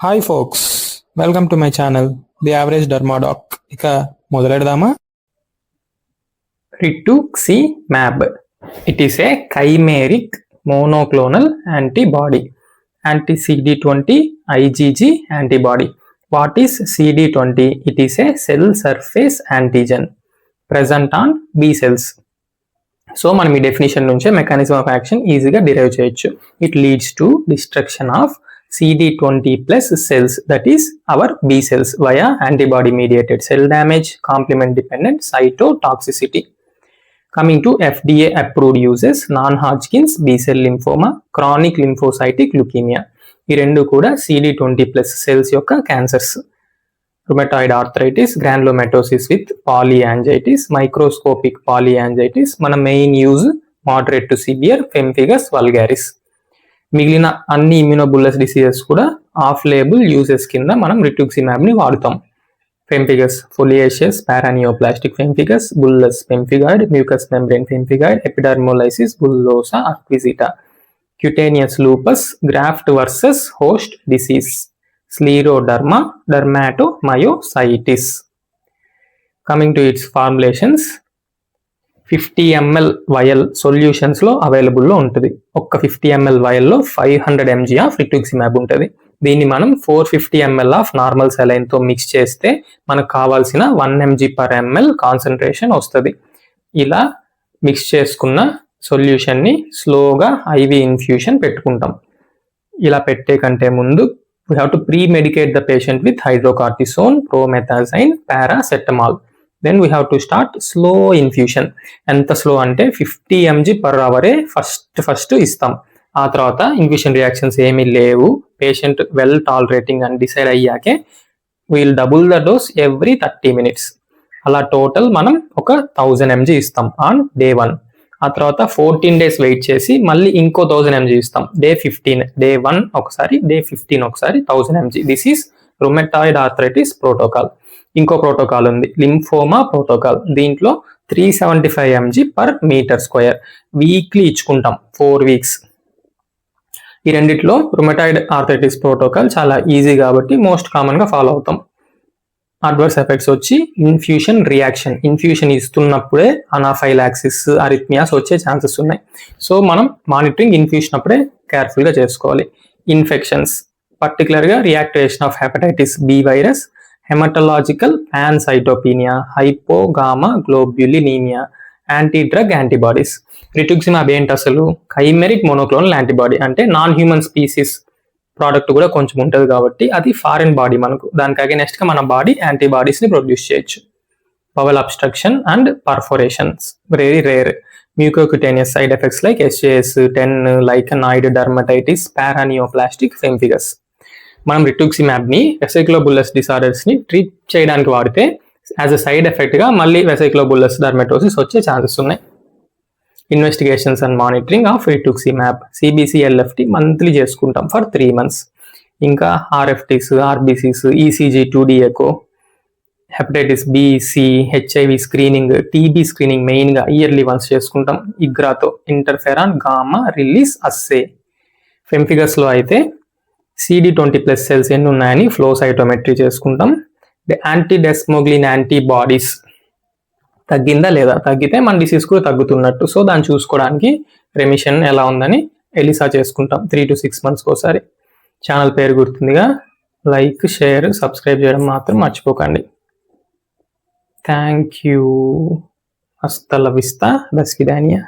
Hi folks, welcome to my channel the average dermadoc. ఇక మొదలెడదామా? rituximab. It is a chimeric monoclonal antibody, anti-CD20 IgG antibody. What is CD20? It is a cell surface antigen present on B cells. So మనం ఈ definition నుంచే mechanism of action ఈజీగా derive చేయొచ్చు. It leads to destruction of CD20 plus cells, that is our B cells, via antibody mediated cell damage, complement dependent cytotoxicity. Coming to FDA approved uses, non-Hodgkin's B cell lymphoma, chronic lymphocytic leukemia. ఈ రెండు కూడా CD20 plus cells యొక్క cancers. rheumatoid arthritis, granulomatosis with polyangiitis, microscopic polyangiitis. మన main use moderate to severe pemphigus vulgaris. మిగిలిన అన్ని immunobullous diseases కూడా off label uses కింద మనం రిట్యూక్సిమాబ్ ని వాడుతాం. Pemphigus foliaceus paraneoplastic pemphigus, bullous pemphigoid, mucous membrane pemphigoid, epidermolysis bullosa acquisita, cutaneous lupus, graft versus host disease, scleroderma, dermatomyositis. Coming to its formulations, 50 ml vial solutions లో available లో ఉంటుంది. ఒక్క 50 ml వయల్ లో 500 mg of రిట్యూక్సిమాబ్ ఉంటుంది. దీన్ని మనం 450 ml of normal saline తో mix చేస్తే మనకు కావాల్సిన 1 mg/ml కాన్సన్ట్రేషన్ వస్తుంది. ఇలా మిక్స్ చేసుకున్న సొల్యూషన్ ని స్లోగా ఐవి ఇన్ఫ్యూషన్ పెట్టుకుంటాం. ఇలా పెట్టే కంటే ముందు we have to pre-medicate the patient with hydrocortisone, promethazine, paracetamol. Then we have to start slow infusion. ఎంత స్లో అంటే 50 mg per hour ఫస్ట్ ఇస్తాం. ఆ తర్వాత ఇన్ఫ్యూషన్ రియాక్షన్స్ ఏమీ లేవు, పేషెంట్ వెల్ టాలరేటింగ్ అని డిసైడ్ అయ్యాకే we'll double the dose every 30 minutes. అలా టోటల్ మనం ఒక 1000 mg ఇస్తాం ఆన్ డే 1. ఆ తర్వాత 14 days వెయిట్ చేసి మళ్ళీ ఇంకో 1000 mg ఇస్తాం. డే 15, డే 1 ఒకసారి, డే 15 ఒకసారి 1000 mg. This is rheumatoid arthritis protocol. ఇంకో ప్రోటోకాల్ ఉంది, లింఫోమా ప్రోటోకాల్. దీంట్లో 375 mg per meter square weekly ఇచ్చుకుంటాం 4 weeks. ఈ రెండిట్లో రుమటాయిడ్ ఆర్థరైటిస్ ప్రోటోకాల్ చాలా ఈజీ కాబట్టి మోస్ట్ కామన్ గా ఫాలో అవుతాం. అడ్వర్స్ ఎఫెక్ట్స్ వచ్చి ఇన్ఫ్యూషన్ రియాక్షన్, ఇన్ఫ్యూషన్ ఇస్తున్నప్పుడే అనాఫైలాక్సిస్, అరిథ్మియాస్ వచ్చే ఛాన్సెస్ ఉన్నాయి. సో మనం మానిటరింగ్ ఇన్ఫ్యూషన్ అప్పుడే కేర్ఫుల్ గా చేసుకోవాలి. ఇన్ఫెక్షన్స్, పర్టికులర్ గా reactivation of hepatitis B virus, haematological pancytopenia, hypogammaglobulinaemia, anti drug antibodies. రిట్యూక్సిమాబ్ ఏంటి అసలు? కైమెరిక్ మోనోక్లోనల్ యాంటీబాడీ, అంటే నాన్ హ్యూమన్ స్పీసీస్ ప్రోడక్ట్ కూడా కొంచెం ఉంటుంది కాబట్టి అది ఫారిన్ బాడీ మనకు. దానికి అగైనెస్ట్ గా మన బాడీ యాంటీబాడీస్ ని ప్రొడ్యూస్ చేయొచ్చు. Bowel obstruction and perforations very rare. Mucocutaneous side effects like SJS, 10, lichenoid dermatitis, paraneoplastic pemphigus. మనం రిట్యూక్సిమాబ్ ని వెసిక్యులోబుల్లస్ డిసార్డర్స్ ని ట్రీట్ చేయడానికి వాడితే యాజ్ అ సైడ్ ఎఫెక్ట్ గా మళ్ళీ వెసిక్యులోబుల్లస్ డర్మటోసిస్ వచ్చే ఛాన్సెస్ ఉన్నాయి. Investigations and monitoring of rituximab, CBC-LFT monthly చేసుకుంటాం ఫర్ 3 months. ఇంకా RFTs, RBCs, ECG, 2D echo, hepatitis B, C, HIV screening, TB screening main గా ఇయర్లీ వన్స్ చేసుకుంటాం. ఇగ్రాతో interferon gamma release assay. Pemphigus లో అయితే CD20 plus cells ఎన్ని ఉన్నాయని flow cytometry చేసుకుంటాం. యాంటీడెస్మోగ్లిన్ యాంటీబాడీస్ తగ్గిందా లేదా, తగ్గితే మన డిసీజ్ కూడా తగ్గుతున్నట్టు. సో దాన్ని చూసుకోవడానికి రెమిషన్ ఎలా ఉందని ఎలిసా చేసుకుంటాం 3 to 6 months ఒకసారి. ఛానల్ పేరు గుర్తుందిగా, లైక్, షేర్, సబ్స్క్రైబ్ చేయడం మాత్రం మర్చిపోకండి. Thank you. హస్త ల విస్తా, దస్కిదానియా.